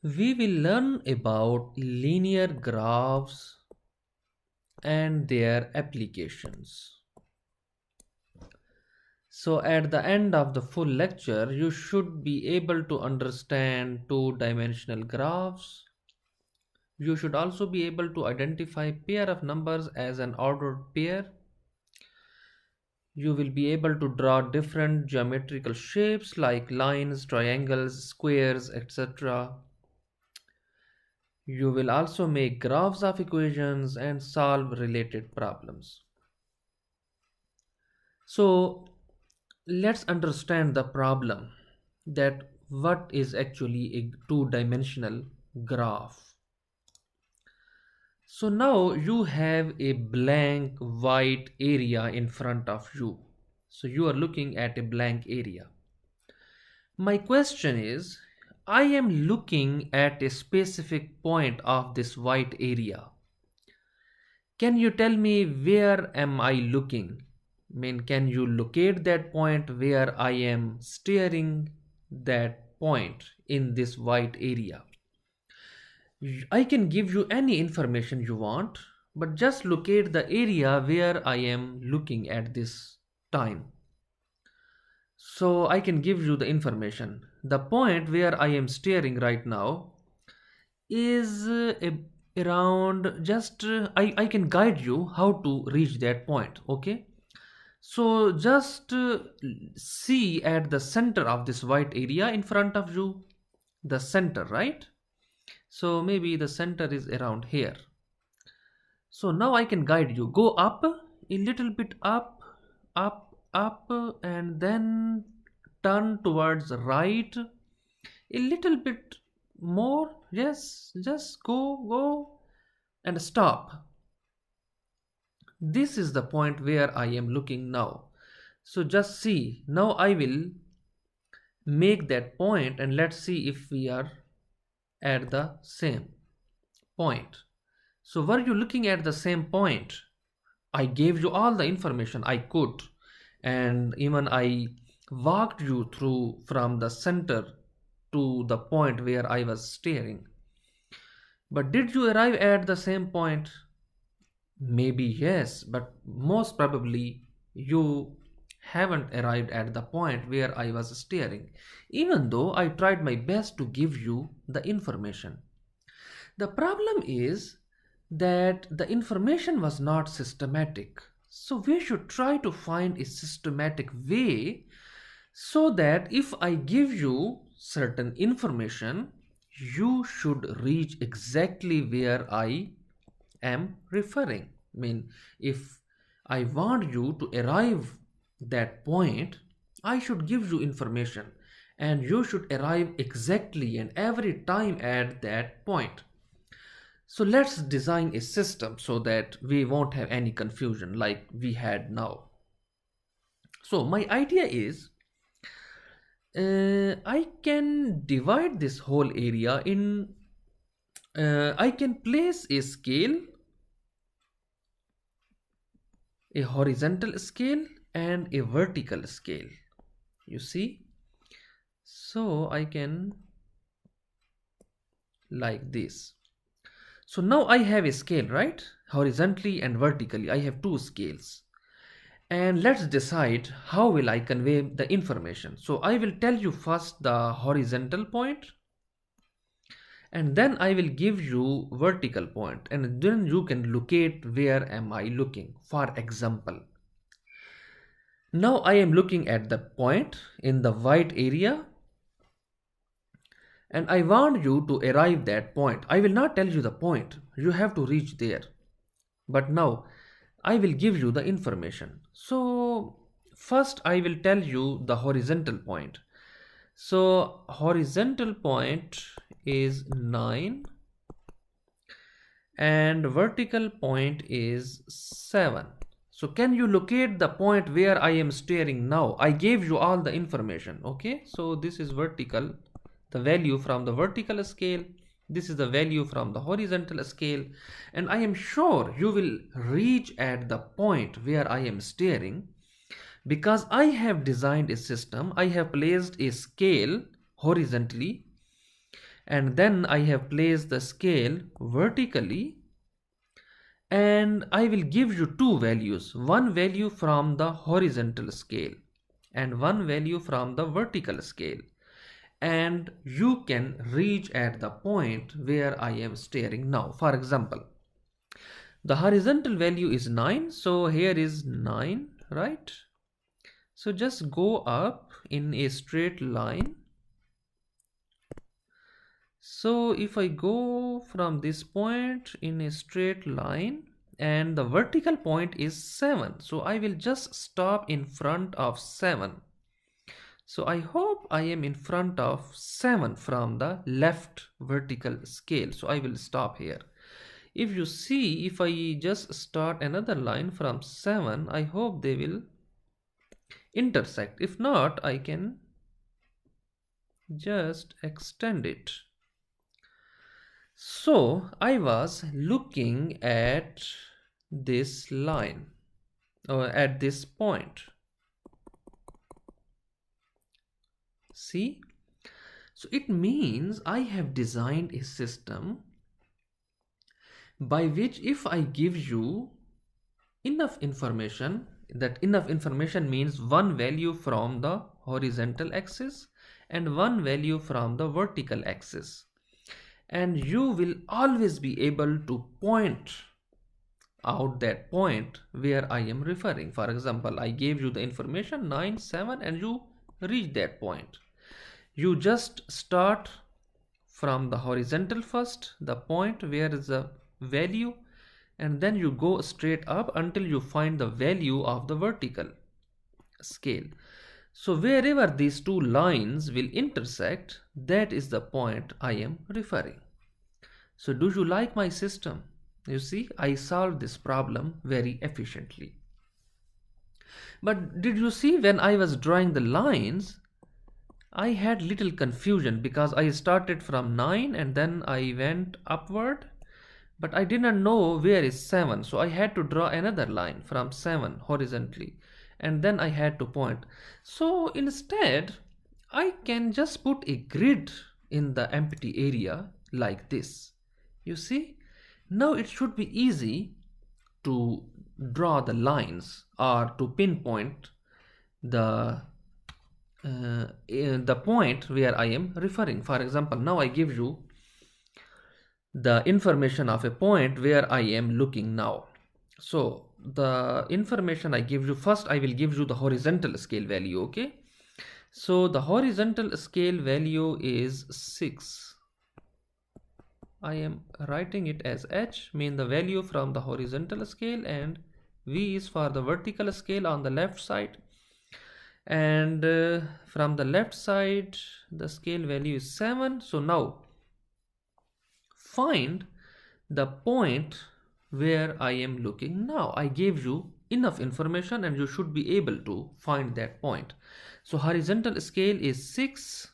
We will learn about linear graphs and their applications. So at the end of the full lecture, you should be able to understand two-dimensional graphs. You should also be able to identify pair of numbers as an ordered pair. You will be able to draw different geometrical shapes like lines, triangles, squares, etc. You will also make graphs of equations and solve related problems. So let's understand the problem, that what is actually a two-dimensional graph. So now you have a blank white area in front of you. So you are looking at a blank area. My question is, I am looking at a specific point of this white area. Can you tell me where am I looking? I mean, can you locate that point where I am staring that point in this white area? I can give you any information you want, but just locate the area where I am looking at this time. So I can give you the information. The point where I am staring right now is around just I can guide you how to reach that point. Okay, so just see at the center of this white area in front of you, the center, right? So maybe the center is around here. So now I can guide you. Go up a little bit, up, up, up, and then turn towards right a little bit more. Yes, just go and stop. This is the point where I am looking now. So just see, now I will make that point and let's see if we are at the same point. So were you looking at the same point? I gave you all the information I could, and even I walked you through from the center to the point where I was staring. But did you arrive at the same point? Maybe yes, but most probably you haven't arrived at the point where I was staring, even though I tried my best to give you the information. The problem is that the information was not systematic. So we should try to find a systematic way so that if I give you certain information, you should reach exactly where I am referring. I mean, if I want you to arrive that point, I should give you information and you should arrive exactly and every time at that point. So let's design a system so that we won't have any confusion like we had now. So my idea is I can divide this whole area in, I can place a scale, a horizontal scale and a vertical scale. You see? So I can like this. So now I have a scale, right? Horizontally and vertically, I have two scales. And let's decide how will I convey the information. So I will tell you first the horizontal point, and then I will give you vertical point, and then you can locate where am I looking. For example, now I am looking at the point in the white area and I want you to arrive that point. I will not tell you the point, you have to reach there. But now I will give you the information. So first I will tell you the horizontal point. So horizontal point is 9 and vertical point is 7. So can you locate the point where I am staring now? I gave you all the information. Okay, so this is vertical, the value from the vertical scale. This is the value from the horizontal scale, and I am sure you will reach at the point where I am staring because I have designed a system. I have placed a scale horizontally and then I have placed the scale vertically, and I will give you two values, one value from the horizontal scale and one value from the vertical scale, and you can reach at the point where I am staring now. For example, the horizontal value is 9, so here is 9, right? So just go up in a straight line. So if I go from this point in a straight line, and the vertical point is 7, so I will just stop in front of 7. So I hope I am in front of 7 from the left vertical scale, so I will stop here. If you see, if I just start another line from 7, I hope they will intersect. If not, I can just extend it. So I was looking at this line, or at this point. See? So it means I have designed a system by which if I give you enough information, that enough information means one value from the horizontal axis and one value from the vertical axis, and you will always be able to point out that point where I am referring. For example, I gave you the information 9, 7, and you reach that point. You just start from the horizontal first, the point where is the value, and then you go straight up until you find the value of the vertical scale. So wherever these two lines will intersect, that is the point I am referring. So do you like my system? You see, I solved this problem very efficiently. But did you see, when I was drawing the lines, I had little confusion because I started from 9 and then I went upward, but I didn't know where is 7, so I had to draw another line from 7 horizontally, and then I had to point. So instead, I can just put a grid in the empty area like this. You see, now it should be easy to draw the lines or to pinpoint the point where I am referring. For example, now I give you the information of a point where I am looking now. So the information I give you, first I will give you the horizontal scale value, okay? So the horizontal scale value is 6. I am writing it as H, mean the value from the horizontal scale, and V is for the vertical scale on the left side. And from the left side, the scale value is 7. So now find the point where I am looking now. I gave you enough information and you should be able to find that point. So horizontal scale is 6.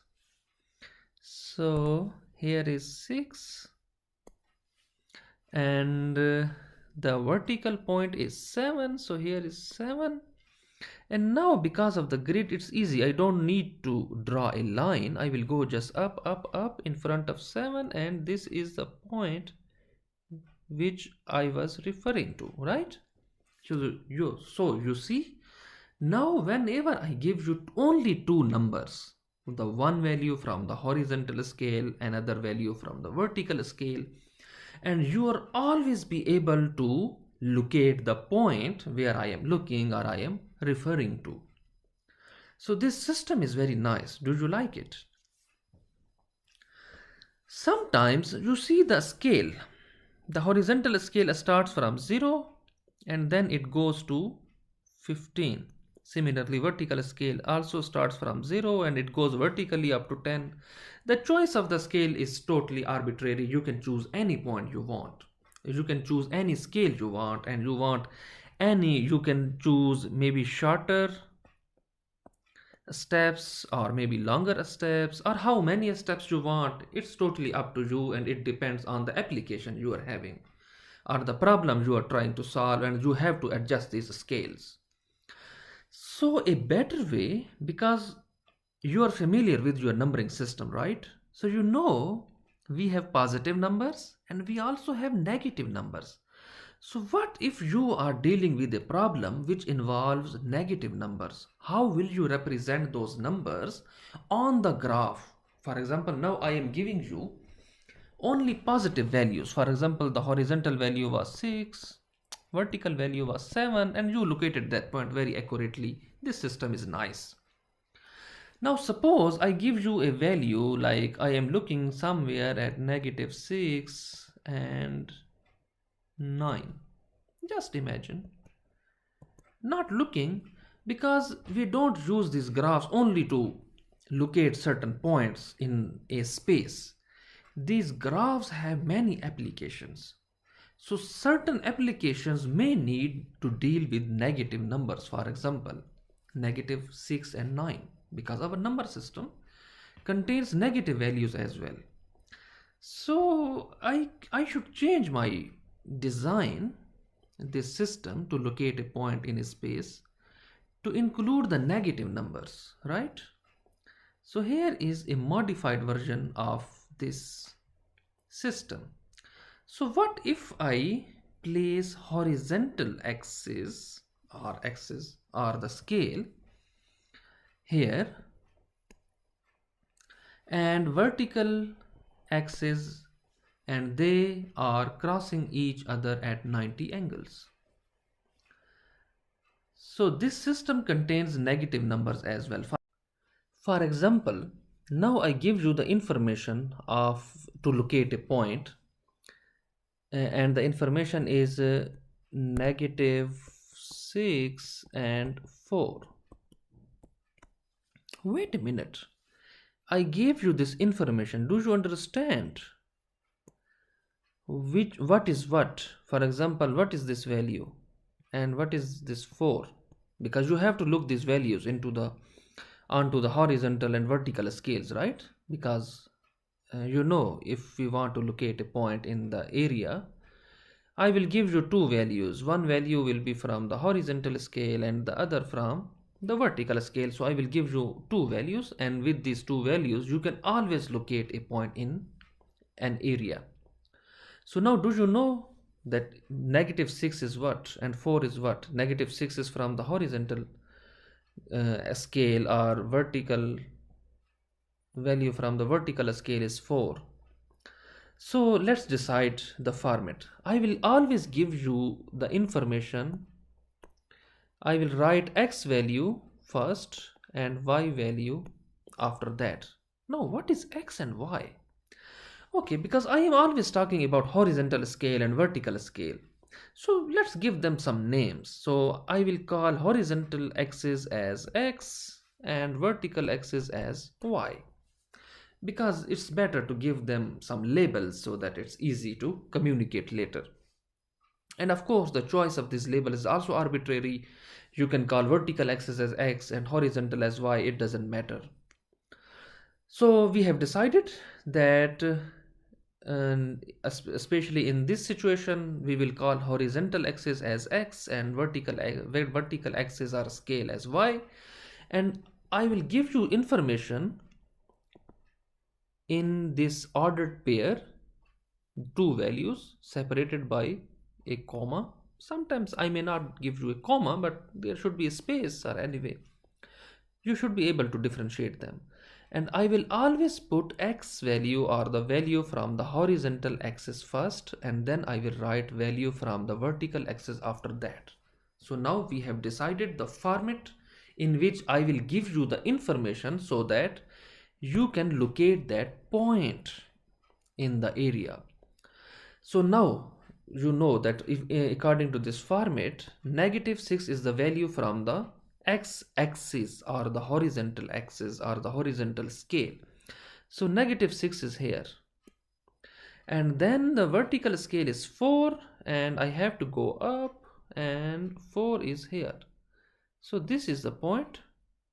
So here is 6. And the vertical point is 7. So here is 7. And now because of the grid, it's easy. I don't need to draw a line. I will go just up, up, up in front of 7, and this is the point which I was referring to, right? So you see, now whenever I give you only two numbers, the one value from the horizontal scale, another value from the vertical scale, and you are always be able to locate the point where I am looking or I am referring to. So this system is very nice. Do you like it? Sometimes you see the scale. The horizontal scale starts from 0 and then it goes to 15. Similarly, vertical scale also starts from 0 and it goes vertically up to 10. The choice of the scale is totally arbitrary. You can choose any point you want. You can choose any scale you want, and you can choose maybe shorter steps or maybe longer steps, or how many steps you want. It's totally up to you, and it depends on the application you are having or the problem you are trying to solve, and you have to adjust these scales. So a better way, because you are familiar with your numbering system, right? So you know We have positive numbers and we also have negative numbers. So what if you are dealing with a problem which involves negative numbers? How will you represent those numbers on the graph? For example, now I am giving you only positive values. For example, the horizontal value was 6, vertical value was 7, and you located that point very accurately. This system is nice. Now suppose I give you a value like I am looking somewhere at negative 6 and 9. Just imagine. Not looking, because we don't use these graphs only to locate certain points in a space. These graphs have many applications. So certain applications may need to deal with negative numbers. For example, negative 6 and 9, because our number system contains negative values as well. So I should change my design, this system, to locate a point in a space to include the negative numbers, right? So here is a modified version of this system. So what if I place horizontal axis or the scale here and vertical axis, and they are crossing each other at 90 angles. So this system contains negative numbers as well. For example, now I give you the information to locate a point, and the information is negative 6 and 4. Wait a minute. I gave you this information. Do you understand what is what? For example, what is this value and what is this 4? Because you have to look these values onto the horizontal and vertical scales, right? Because if we want to locate a point in the area, I will give you two values. One value will be from the horizontal scale and the other from the vertical scale. So I will give you two values, and with these two values you can always locate a point in an area. So now, do you know that negative 6 is what and 4 is what? Negative 6 is from the horizontal scale, or vertical value from the vertical scale is 4. So let's decide the format. I will always give you the information. I will write x value first and y value after that. Now, what is x and y? Okay, because I am always talking about horizontal scale and vertical scale. So let's give them some names. So I will call horizontal axis as x and vertical axis as y, because it's better to give them some labels so that it's easy to communicate later. And of course, the choice of this label is also arbitrary. You can call vertical axis as x and horizontal as y, it doesn't matter. So we have decided that especially in this situation, we will call horizontal axis as x and vertical axis or scale as y. And I will give you information in this ordered pair, two values separated by a comma. Sometimes I may not give you a comma, but there should be a space, or anyway you should be able to differentiate them. And I will always put x value, or the value from the horizontal axis first, and then I will write value from the vertical axis after that. So now we have decided the format in which I will give you the information so that you can locate that point in the area. So now you know that if according to this format, negative 6 is the value from the x-axis or the horizontal axis or the horizontal scale. So negative 6 is here, and then the vertical scale is 4, and I have to go up, and 4 is here. So this is the point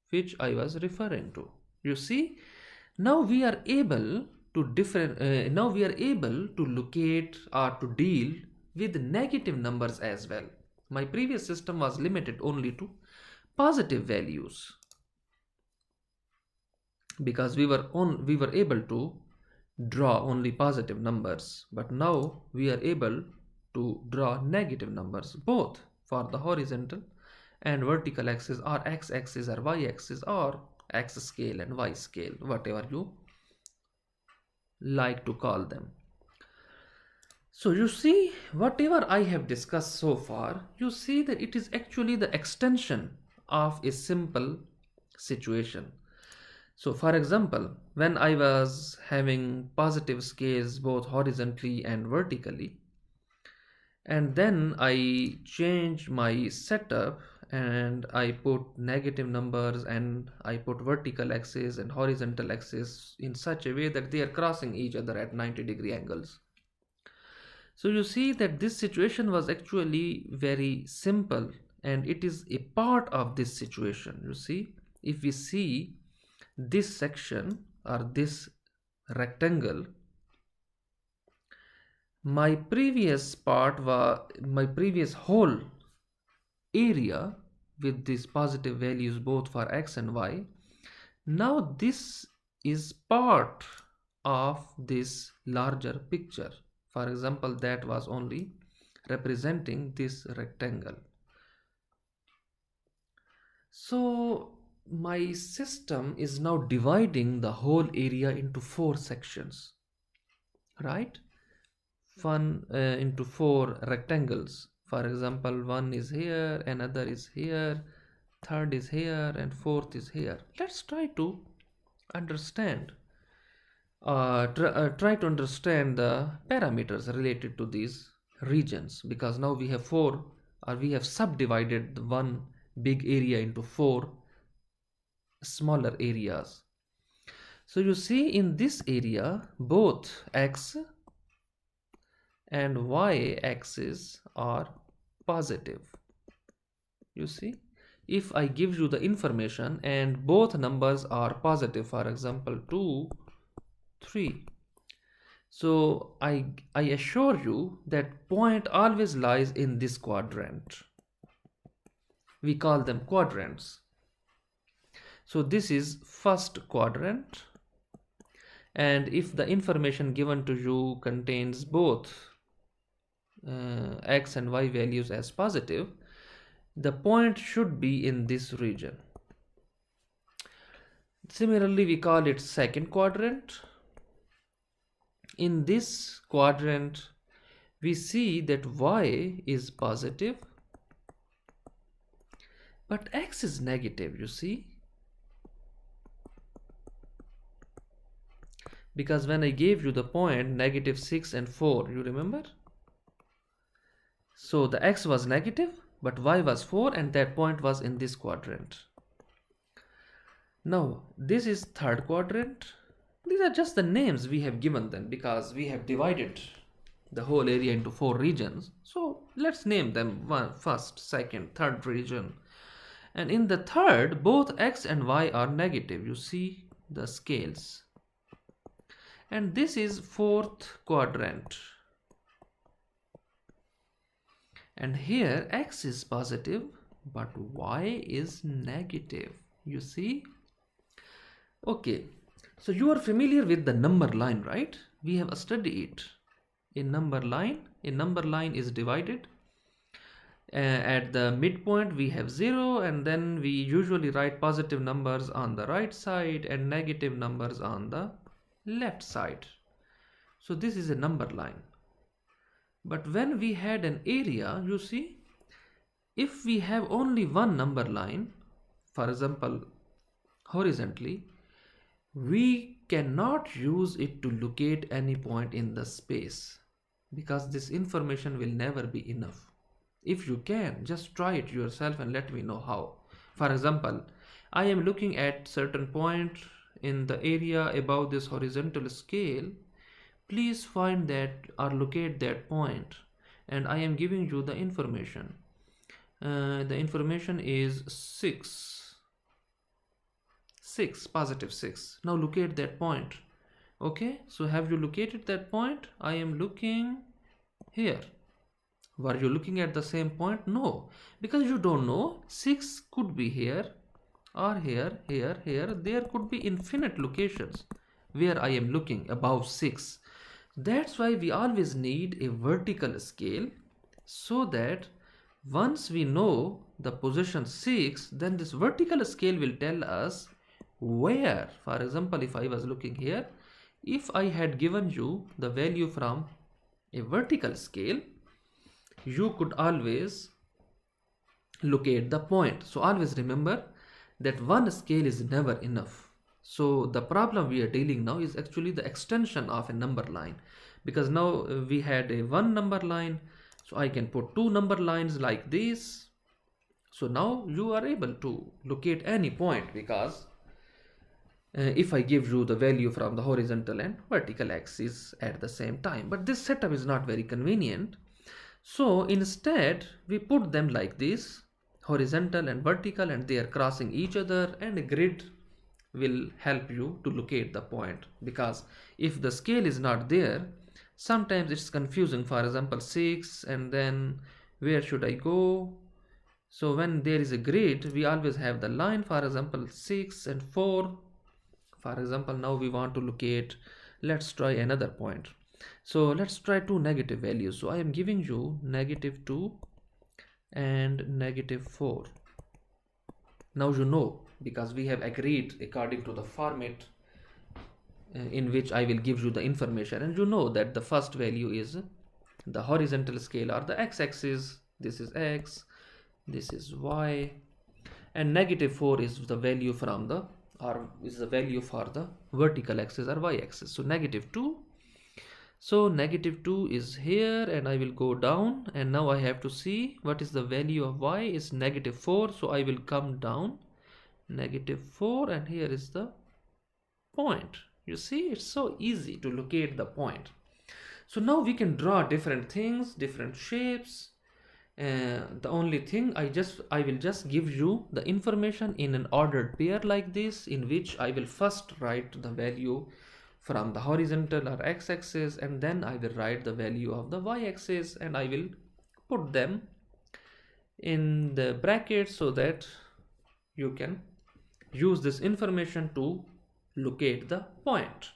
which I was referring to. You see, now we are able to locate or to deal with negative numbers as well. My previous system was limited only to positive values, because we were able to draw only positive numbers, but now we are able to draw negative numbers both for the horizontal and vertical axis, or x-axis or y-axis, or x scale and y scale, whatever you like to call them. So you see, whatever I have discussed so far, you see that it is actually the extension of a simple situation. So for example, when I was having positive scales both horizontally and vertically, and then I changed my setup and I put negative numbers and I put vertical axis and horizontal axis in such a way that they are crossing each other at 90-degree angles. So you see that this situation was actually very simple, and it is a part of this situation. You see, if we see this section or this rectangle, my previous whole area with these positive values both for x and y, now this is part of this larger picture. For example, that was only representing this rectangle. So my system is now dividing the whole area into 4 sections, right? Into 4 rectangles. For example, one is here, another is here, third is here, and fourth is here. Let's try to understand try to understand the parameters related to these regions, because now we have we have subdivided the one big area into 4 smaller areas. So you see, in this area both x and y axis are positive. You see, if I give you the information and both numbers are positive, for example 2, 3, so I assure you that point always lies in this quadrant. We call them quadrants. So this is first quadrant, and if the information given to you contains both x and y values as positive, the point should be in this region. Similarly, we call it second quadrant. In this quadrant, we see that y is positive, but x is negative, you see. Because when I gave you the point -6 and 4, you remember? So the x was negative, but y was 4, and that point was in this quadrant. Now, this is third quadrant. These are just the names we have given them because we have divided the whole area into 4 regions. So let's name them first, second, third region. And in the third, both x and y are negative. You see the scales. And this is fourth quadrant. And here x is positive, but y is negative. You see? Okay. So you are familiar with the number line, right? We have studied it. A number line is divided. At the midpoint we have 0, and then we usually write positive numbers on the right side and negative numbers on the left side. So this is a number line. But when we had an area, you see, if we have only one number line, for example horizontally, we cannot use it to locate any point in the space, because this information will never be enough. If you can, just try it yourself and let me know how. For example, I am looking at certain point in the area above this horizontal scale. Please find that or locate that point, and I am giving you the information. The information is 6, positive 6. Now locate that point. Okay, so have you located that point? I am looking here. Were you looking at the same point? No, because you don't know. 6 could be here or here, here, here. There could be infinite locations. where I am looking, above 6. That's why we always need a vertical scale, so that once we know the position 6, then this vertical scale will tell us where. For example, if I was looking here, if I had given you the value from a vertical scale, you could always locate the point. So always remember that one scale is never enough. So the problem we are dealing now is actually the extension of a number line, because now we had a one number line, so I can put two number lines like this. So now you are able to locate any point, because if I give you the value from the horizontal and vertical axis at the same time. But this setup is not very convenient. So instead we put them like this, horizontal and vertical, and they are crossing each other, and a grid will help you to locate the point, because if the scale is not there, sometimes it's confusing. For example, 6, and then where should I go? So when there is a grid, we always have the line, for example 6 and 4. For example, now we want to locate, let's try another point. So let's try two negative values. So I am giving you -2 and -4. Now you know, because we have agreed according to the format in which I will give you the information, and you know that the first value is the horizontal scale or the x-axis. This is x, this is y, and -4 is the value from the, or is the value for the vertical axis or y-axis. So -2. So -2 is here, and I will go down, and now I have to see what is the value of y is -4. So I will come down, -4, and here is the point. You see, it's so easy to locate the point. So now we can draw different things, different shapes. The only thing, I will just give you the information in an ordered pair like this, in which I will first write the value from the horizontal or x-axis, and then I will write the value of the y-axis, and I will put them in the brackets so that you can use this information to locate the point.